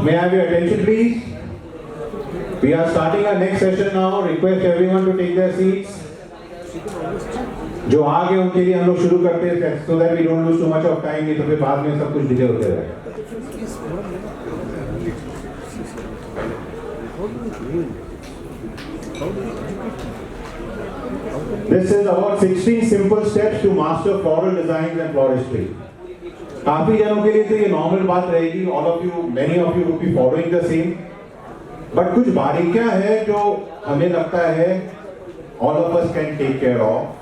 May I have your attention, please? We are starting our next session now. Request everyone to take their seats. जो आगे उनके लिए हम लोग शुरू करते हैं, so that we don't lose too much of time. नहीं तो फिर बाद में सब कुछ डिले होते रहे. This is about 16 simple steps to master floral designs and floristry. काफी जनों के लिए तो ये नॉर्मल बात रहेगी. All of you, many of you would be following the same. But कुछ बारीकियां हैं जो हमें लगता है all of us can take care of.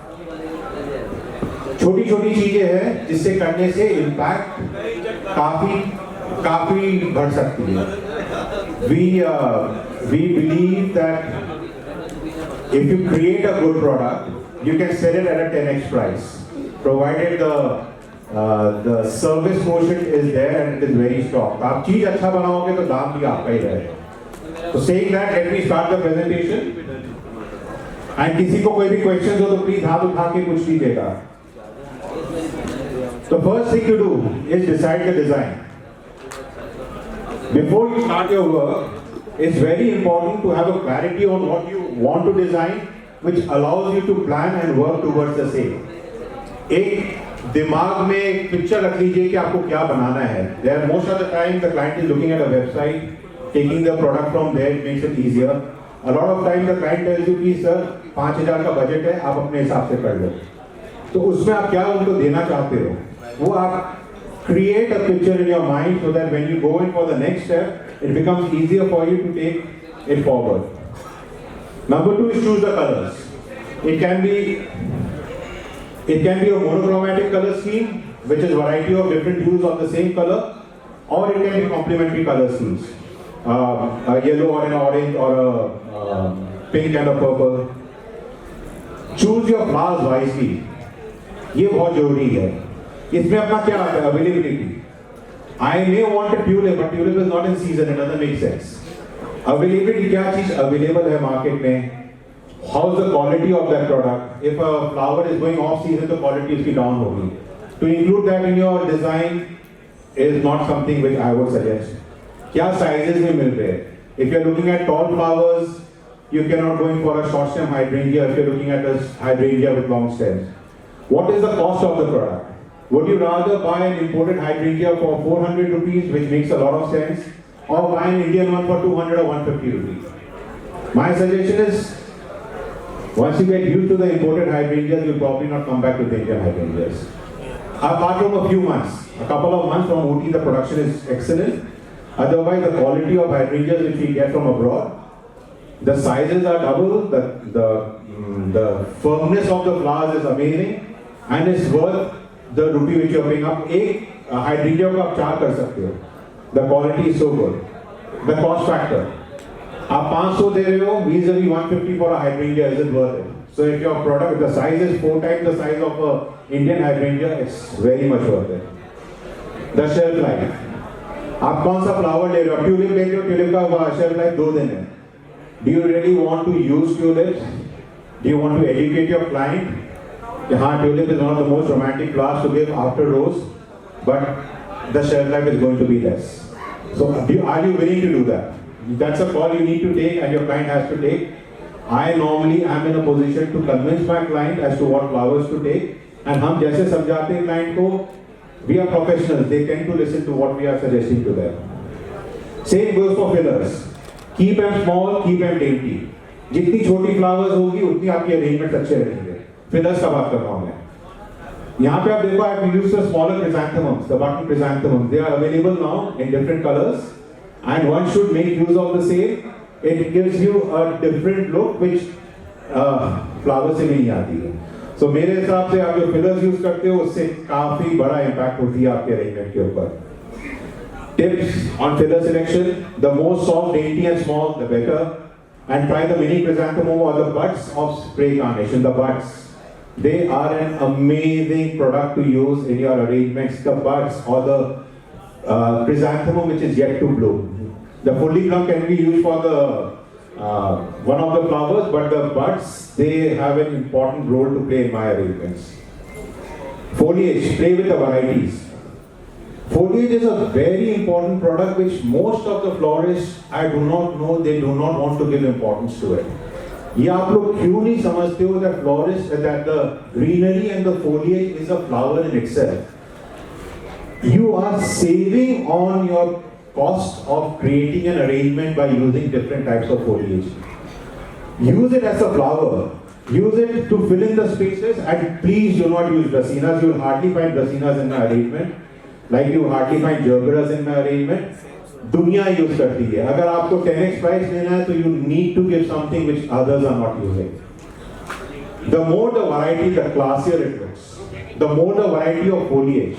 छोटी-छोटी चीजें हैं जिससे करने से impact काफी बढ़ सकती है. We believe that if you create a good product, you can sell it at a 10x price, provided the service quotient is there and it is very strong. आप चीज अच्छा बनाओगे तो दाम भी आपका ही रहेगा. So saying that, let me start the presentation. And किसी को कोई भी questions हो तो please हाथ उठा के पूछ लीजिएगा. The first thing to do is decide the design. Before you start your work, it's very important to have a clarity on what you want to design, which allows you to plan and work towards the same. एक दिमाग में एक picture रख लीजिए कि आपको क्या बनाना है. There most of the time the client is looking at a website, taking the product from there, it makes it easier. A lot of time the client tells you कि सर 5,000 का budget है, आप अपने हिसाब से कर लो. तो उसमें आप क्या उनको देना चाहते हो, वो आप create a picture in your mind so that when you go in for the next step, it becomes easier for you to take it forward. Number 2 is choose the colors. It can be a monochromatic color scheme, which is variety of different hues of the same color, or it can be complementary color schemes. A yellow or an orange or a pink and a purple. Choose your flowers wisely. ये बहुत जरूरी है. इसमें अपना क्या आता है? Availability. I may want a tulip, but tulip is not in season. It doesn't make sense. Availability, क्या चीज available है market में? How's the quality of that product? If a flower is going off season, the quality is down होगी. To include that in your design is not something which I would suggest. क्या sizes में मिल रहे हैं? If you're looking at tall flowers, you cannot go in for a short stem hydrangea if you're looking at a hydrangea with long stems. What is the cost of the product? Would you rather buy an imported hydrangea for 400 rupees, which makes a lot of sense, or buy an Indian one for 200 or 150 rupees? My suggestion is, once you get used to the imported hydrangeas, you'll probably not come back to the Indian hydrangeas. Apart from a few months, a couple of months from OT, the production is excellent. Otherwise, the quality of hydrangeas which we get from abroad, the sizes are double, the firmness of the flowers is amazing, and it's worth the rupee which you're paying up. एक hydrangea को आप 4 कर सकते हो. The quality is so good. The cost factor. आप 500 दे रहे हो, vis-a-vis 150 for a hydrangea, is it worth it? So if your product, the size is 4 times the size of a Indian hydrangea, it's very much worth it. The shelf life. आप कौन सा flower ले रहे हो? Tulip ले रहे हो, tulip का शेल्फ लाइफ 2 दिन है. Do you really want to use tulips? Do you want to educate your client? हाँ, tulip is one of the most romantic flowers to give after rose, but the shelf life is going to be less. So are you willing to do that? That's a call you need to take and your client has to take. I normally am in a position to convince my client as to what flowers to take, and हम जैसे समझाते हैं client को, we are professionals. They tend to listen to what we are suggesting to them. Same goes for fillers. Keep them small, keep them dainty. जितनी छोटी flowers होगी, उतनी आपकी arrangements अच्छे रहेंगे. Fillers का बात कर रहा हूँ मैं. यहाँ पे आप देखो, I have used the smaller chrysanthemums, the button chrysanthemums. They are available now in different colors, and one should make use of the same. It gives you a different look, which flowers से नहीं आती है. So मेरे हिसाब से आप जो fillers use करते हो, उससे काफी बड़ा impact होती है आपके arrangement के ऊपर. Tips on filler selection: the more soft, dainty, and small, the better. And try the mini chrysanthemum or the buds of spray carnation. The buds, they are an amazing product to use in your arrangements. The buds or the chrysanthemum which is yet to bloom. The fully blown can be used for the one of the flowers, but the buds, they have an important role to play in my arrangements. Foliage, play with the varieties. Foliage is a very important product which most of the florists, I do not know, they do not want to give importance to it. ये आप लोग क्यों नहीं समझते हो that florist, that the greenery and the foliage is a flower in itself. You are saving on your cost of creating an arrangement by using different types of foliage. Use it as a flower. Use it to fill in the spaces, and please do not use dracaenas. You will hardly find dracaenas in my arrangement. Like you hardly find gerberas in my arrangement. दुनिया use करती है. अगर आपको 10x price लेना है तो you need to give something which others are not using. The more the variety, the classier it looks. The more the variety of foliage.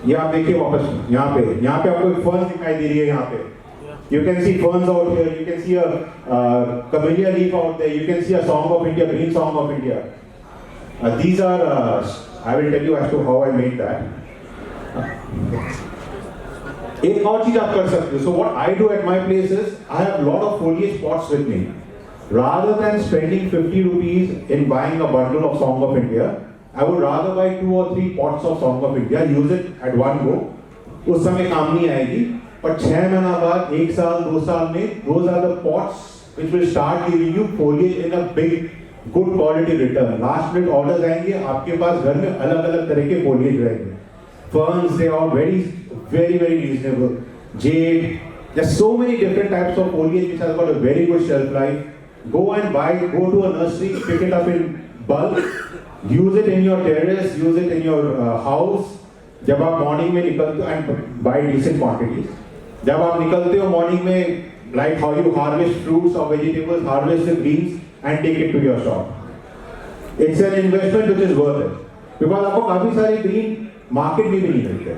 ये आप देखिए वापस यहाँ पे आपको एक फर्न दिखाई दे रही है यहाँ पे. You can see ferns out here. You can see a camellia leaf out there. You can see a Song of India, green Song of India. These are. I will tell you as to how I made that. एक और चीज आप कर सकते हो. So what I do at my place is I have a lot of foliage pots with me. Rather than spending 50 rupees in buying a bundle of Song of India, I would rather buy 2 or 3 pots of Song of India, use it at one go. उस समय काम नहीं आएगी, पर 6 महीना बाद, 1 साल, 2 साल में, those are the pots which will start giving you foliage in a big, good quality return. Last minute orders आएंगे, आपके पास घर में अलग-अलग तरह के foliage रहेंगे. Ferns, they are very reasonable. Jade, there's so many different types of foliage which has got a very good shelf life. Go and buy, go to a nursery, pick it up in bulk, use it in your terrace, use it in your house. जब आप morning में निकलते हो and buy decent quantities. जब आप निकलते हो morning में, like how you harvest fruits or vegetables, harvest the greens and take it to your shop. It's an investment which is worth it. Because आपको काफी सारे green market में भी नहीं मिलते.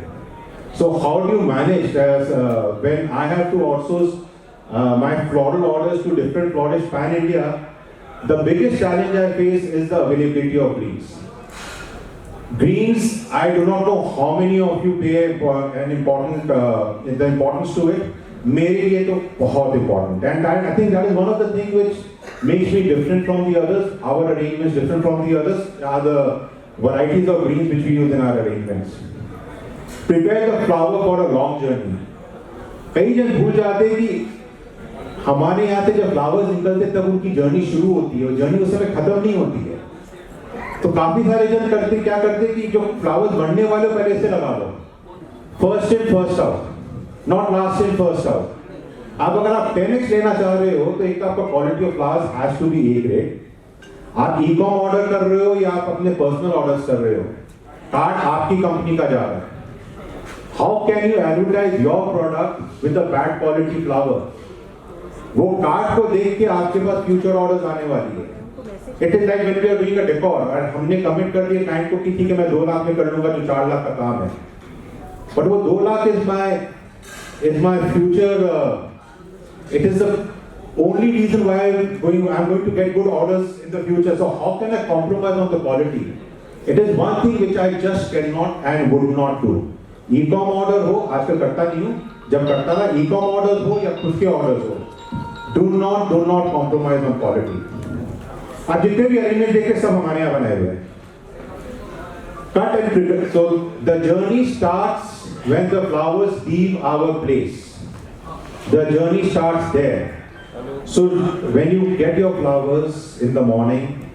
So how do you manage when I have to outsource my floral orders to different florists pan India? The biggest challenge I face is the availability of greens. Greens, I do not know how many of you pay an important the importance to it. मेरे लिए तो बहुत important, and I think that is one of the things which makes me different from the others. Our arrangements different from the others are the varieties of greens which we use in our arrangements. Prepare the flower for a long journey. कई जन भूल जाते हैं कि हमारे यहाँ से जब फ्लावर्स निकलते तब उनकी जर्नी शुरू होती है और जर्नी उस समय खत्म नहीं होती है. तो काफी सारे जन क्या करते कि जो फ्लावर्स बढ़ने वाले पहले से लगा लो. First in first out, not last in first out. अब अगर आप 10x लेना चाह रहे हो तो एक आपका quality of flowers has to be A grade. आप ई-कॉम ऑर्डर कर रहे हो या आप अपने पर्सनल ऑर्डर्स कर रहे हो, कार्ड आपकी कंपनी का जा रहा है. How can you advertise your product with a bad quality flower? वो कार्ड को देख के आपके पास फ्यूचर ऑर्डर्स आने वाली है. It is like when we are doing a decor और हमने कमिट कर दिया क्लाइंट को कि ठीक है मैं 2 लाख में कर लूंगा जो 4 लाख का काम है. But वो 2 lakh is my future. It is the only reason why I'm going to get good orders in the future. So how can I compromise on the quality? It is one thing which I just cannot and would not do. E-com order हो, आजकल करता नहीं हूँ, जब करता था e-com orders हो या खुद के ऑर्डर्स हो, do not compromise on quality. आप जितने भी अरेंजमेंट देखे सब हमारे यहाँ बनाए हुए हैं. Cut and prepare. So the journey starts when the flowers leave our place. The journey starts there. So when you get your flowers in the morning,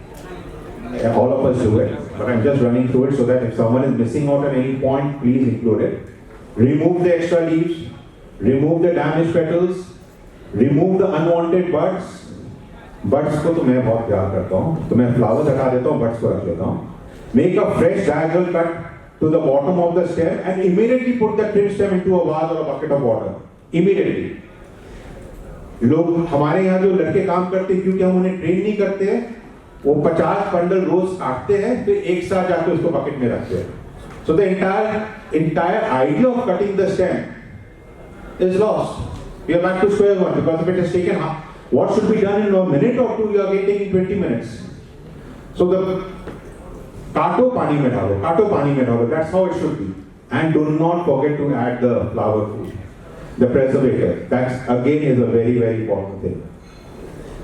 all of us do it, but I'm just running through it so that if someone is missing out at any point, please include it. Remove the extra leaves, remove the damaged petals, remove the unwanted buds. Buds को तो मैं बहुत प्यार करता हूँ, तो मैं flowers हटा देता हूँ, buds को रख लेता हूँ. Make a fresh diagonal cut to the bottom of the stem and immediately put the trimmed stem into a vase or a bucket of water. Immediately. लोग हमारे यहाँ जो लड़के काम करते हैं क्योंकि हम उन्हें ट्रेन नहीं करते हैं, वो 50 बंडल रोज काटते हैं फिर एक साथ जाके उसको बकेट में रखते हैं. So the entire idea of cutting the stem is lost. We are back to square one because if it has taken what should be done in a minute or two, you are getting in 20 minutes. So the काटो पानी में डालो. That's how it should be. And do not forget to add the flower food, the preservative. That again is a very important thing.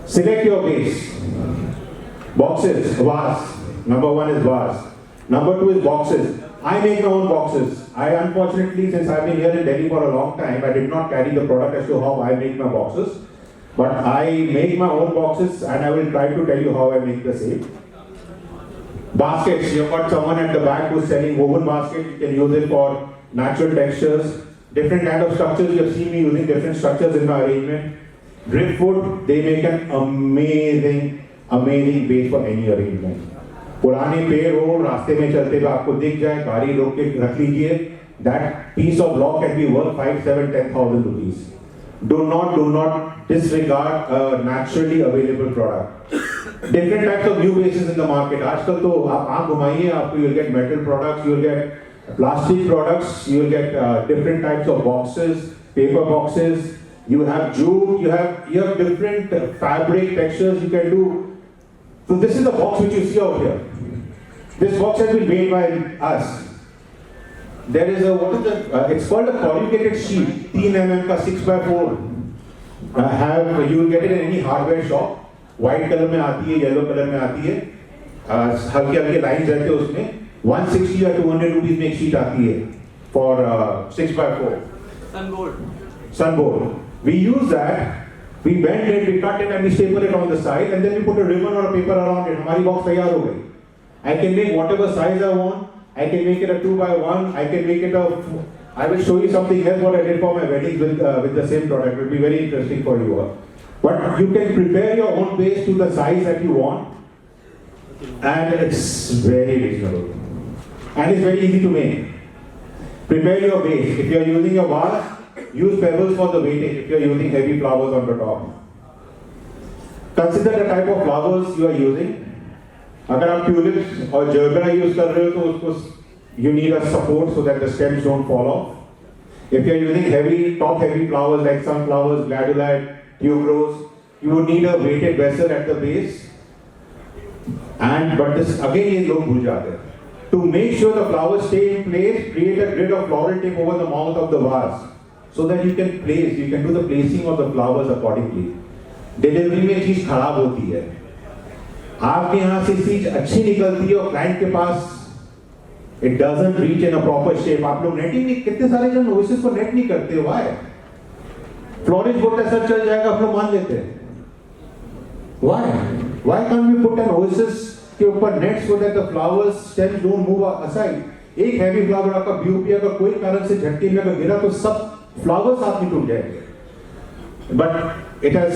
Select your base. Boxes, vase. Number 1 is vase. Number 2 is boxes. I make my own boxes. I unfortunately, since I've been here in Delhi for a long time, I did not carry the product as to how I make my boxes. But I make my own boxes and I will try to tell you how I make the same. Baskets, you've got someone at the back who's selling woven basket. You can use it for natural textures. Different kind of structures, you have seen me using different structures in my arrangement. Driftwood, they make an amazing base for any arrangement. पुराने पेड़ हो, रास्ते में चलते हुए आपको दिख जाए, गाड़ी रोक के रख लीजिए. That piece of block can be worth 5, 7, 10,000 rupees. Do not disregard a naturally available product. Different types of new bases in the market. आजकल तो आप आँख घुमाइए, आपको you'll get metal products, you'll get plastic products, you'll get different types of boxes, paper boxes. You have jute, you have different fabric textures you can do. So this is the box which you see out here. This box has been made by us. There is a, it's called a corrugated sheet, 3 mm ka 6x4. You will get it in any hardware shop. White color में आती है, yellow color में आती है. हल्के lines रहते हैं उसमें. 160 or 200 rupees में एक sheet आती है for 6x4. Sunboard. We use that. We bend it, we cut it, and we staple it on the side, and then we put a ribbon or a paper around it. हमारी box तैयार हो गई. I can make whatever size I want. I can make it a 2x1. I can make it a. I will show you something else what I did for my weddings with the same product. It will be very interesting for you all. But you can prepare your own base to the size that you want, and it's very reasonable, and it's very easy to make. Prepare your base. If you are using a vase, use pebbles for the weighting. If you are using heavy flowers on the top, consider the type of flowers you are using. अगर आप tulips और gerbera use कर रहे हो तो उसको you need a support so that the stems don't fall off. If you are using top heavy flowers like sunflowers, gladulite, tuberose, you would need a weighted vessel at the base. But this again ये लोग भूल जाते हैं. To make sure the flowers stay in place, create a grid of floral tape over the mouth of the vase so that you can do the placing of the flowers accordingly. Delivery में चीज खराब होती है. आपके यहाँ से चीज अच्छी निकलती है और क्लाइंट के पास it doesn't reach in a proper shape. आप लोग नेटिंग नहीं, कितने सारे जन ओएसिस को नेट नहीं करते हो. Why? फ्लोरिस्ट बोलता है सर चल जाएगा, आप लोग मान लेते हैं. Why can't we put an oasis के ऊपर net so that the flowers stems don't move aside? एक हैवी फ्लावर आपका ब्यूटी अगर कोई कारण से झटके में अगर गिरा तो सब फ्लावर्स साथ में टूट जाएंगे. But it has,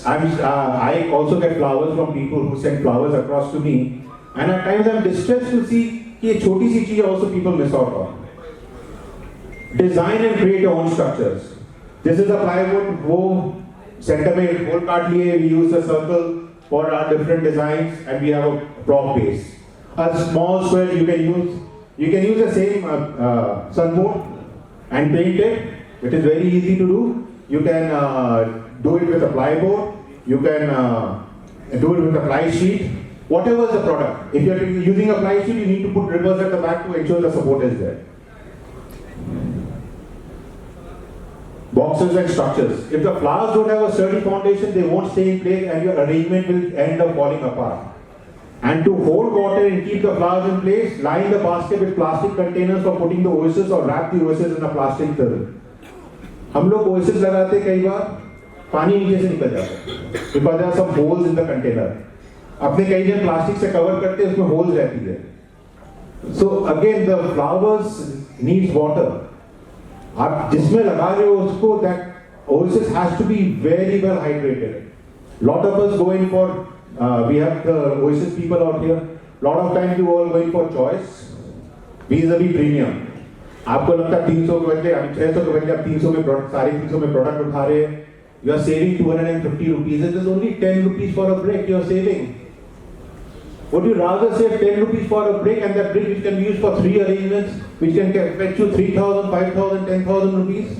I also get flowers from people who send flowers across to me, and at times I'm distressed to see कि ये छोटी सी चीज़ also people miss out on. Design and create your own structures. This is a plywood. वो center में hole काट लिए. We use a circle for our different designs, and we have a prop base. A small square you can use. You can use the same sunboard and paint it. It is very easy to do. You can do it with a plyboard. You can do it with a ply sheet. Whatever is the product. If you are using a ply sheet, you need to put ribbons at the back to ensure the support is there. Boxes and structures. If the flowers don't have a sturdy foundation, they won't stay in place and your arrangement will end up falling apart. And to hold water and keep the flowers in place, line the basket with plastic containers for putting the oasis or wrap the oasis in a plastic film. हम लोग oasis लगाते कई बार पानी नीचे से निकल जाता है because there are some holes in the container. अपने कई जन प्लास्टिक से कवर करते हैं, उसमें holes रहती है. So again the flowers needs water. आप जिसमें लगा रहे हो उसको that oasis has to be very well hydrated. Lot of us go in for we have the oasis people out here. Lot of times you all going for choice vis-a-vis premium. आपको लगता है 300 के बदले 600 के बदले आप 300 में product सारे 300 में प्रोडक्ट उठा रहे हैं. You are saving 250 rupees. It is only 10 rupees for a brick you are saving. Would you rather save 10 rupees for a brick and that brick which can be used for 3 arrangements which can fetch you 3,000, 5,000, 10,000 rupees?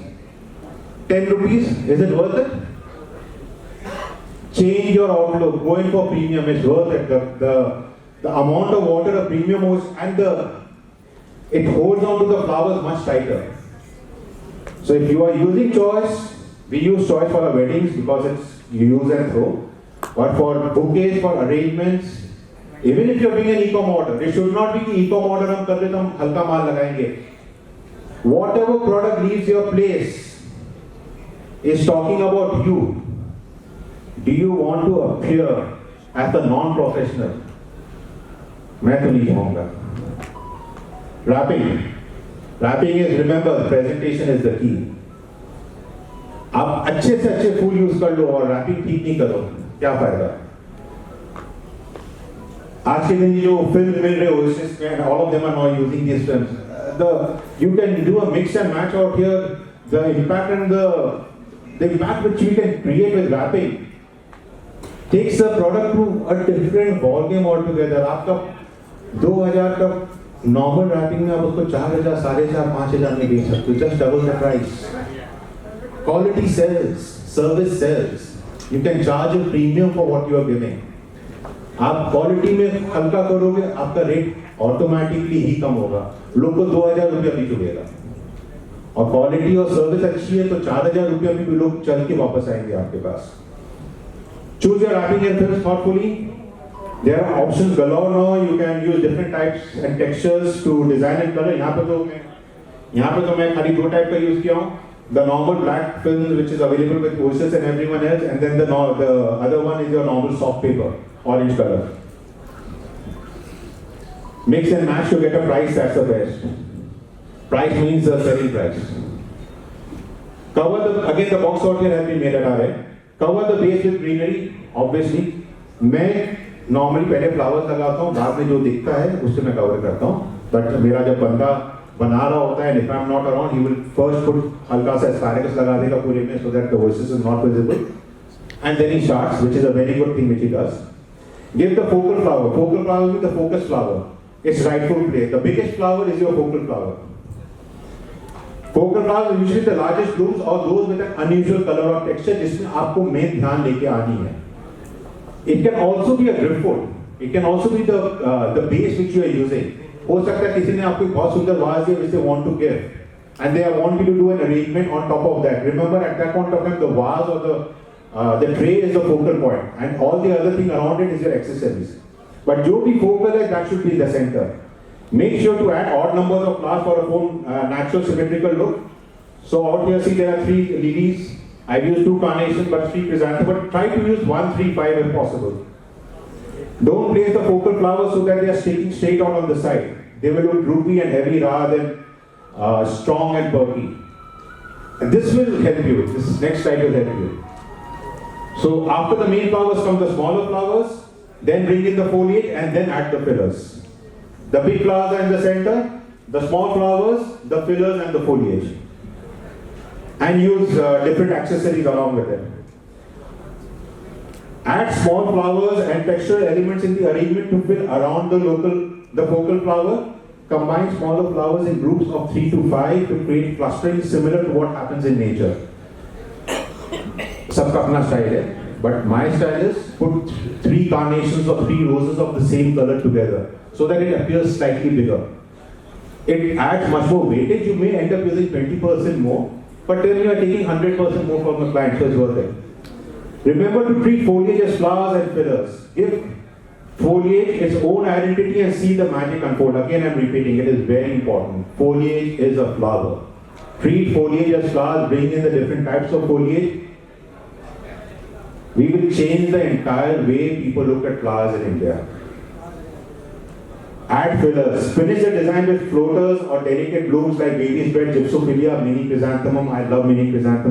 10 rupees, is it worth it? Change your outlook, go in for premium, it's worth it. The amount of water a premium holds and it holds on to the flowers much tighter. So if you are using choice, we use choice for our weddings because it's you use and throw. But for bouquets, for arrangements, Even if you're doing an e-com order, it should not be कि e-com order हम कर रहे तो हम हल्का माल लगाएंगे. Whatever product leaves your place is talking about you. Do you want to appear as a non-professional? मैं तो नहीं कहूँगा. Wrapping is, remember, presentation is the key. आप अच्छे से अच्छे फूल यूज कर लो और रैपिंग ठीक नहीं करो, क्या फायदा? आज के दिन जो फिल्म मिल रहे हो, all of them are now using these films. You can do a mix and match out here. The impact and the impact which you can create with wrapping takes the product to a different ball game altogether. आपका 2000 का normal wrapping में आप उसको 4000, 4500, 5000 में बेच सकते हो. Just double the price. Quality sells, service sells. You can charge a premium for what you are giving. आप क्वालिटी में हल्का करोगे, आपका रेट ऑटोमेटिकली ही कम होगा. लोग को 2000 रुपया भी चुभेगा. और क्वालिटी और सर्विस अच्छी है तो 4000 रुपया में भी लोग चल के वापस आएंगे आपके पास. Choose your wrapping and films thoughtfully. There are options galore now. You can use different types and textures to design and color. यहाँ पे तो मैं खाली दो टाइप का यूज किया हूँ. The normal black film which is available with Oasis and everyone else, and then the other one is your normal soft paper, orange color. Mix and match to get a price, that's the best. Price means the selling price. Again the box out here has been made at our end. Cover the base with greenery, obviously. मैं normally पहले flowers लगाता हूँ, बाद में जो दिखता है उससे मैं cover करता हूँ. But मेरा जब बंदा बना रहा होता है, and if I'm not around, he will first put हल्का सा asparagus लगा देगा पूरे में so that the voices is not visible, and then he starts, which is a very good thing which he does. Give the focal flower. Focal flower is the focus flower. Its rightful place. The biggest flower is your focal flower. Focal flowers are usually the largest blooms or those with an unusual color or texture जिसमें आपको main ध्यान लेके आनी है. It can also be a driftwood. It can also be the base which you are using. हो सकता है किसी ने आपको बहुत सुंदर वाज दिया which they want to give, and they want you to do an arrangement on top of that. Remember, at that point of time, the vase or the tray is the focal point, and all the other thing around it is your accessories. But जो भी focal है, that should be in the center. Make sure to add odd numbers of flowers for a more natural symmetrical look. So out here, see there are 3 lilies. I've used 2 carnations, but 3 chrysanthemums. But try to use 1, 3, 5 if possible. Don't place the focal flowers so that they are sticking straight out on the side. They will look droopy and heavy rather than strong and bulky. And this will help you. This next slide will help you. So after the main flowers come the smaller flowers, then bring in the foliage and then add the fillers. The big flowers are in the center, the small flowers, the fillers and the foliage. And use different accessories along with it. Add small flowers and textural elements in the arrangement to fill around the focal flower. Combine smaller flowers in groups of 3 to 5 to create clustering similar to what happens in nature. सबका अपना style है, but my style is put 3 carnations or 3 roses of the same color together so that it appears slightly bigger. It adds much more weightage. You may end up using 20% more, but then you are taking 100% more from the client, so it's worth it. Remember to treat foliage as flowers and fillers. Give foliage its own identity and see the magic unfold. Again, I'm repeating, it is very important. Foliage is a flower. Treat foliage as flowers, bring in the different types of foliage. We will change the entire way people look at flowers in India. Add fillers. Finish the design with floaters or delicate blooms like baby spread, gypsophilia, mini chrysanthemum. I love mini chrysanthemum.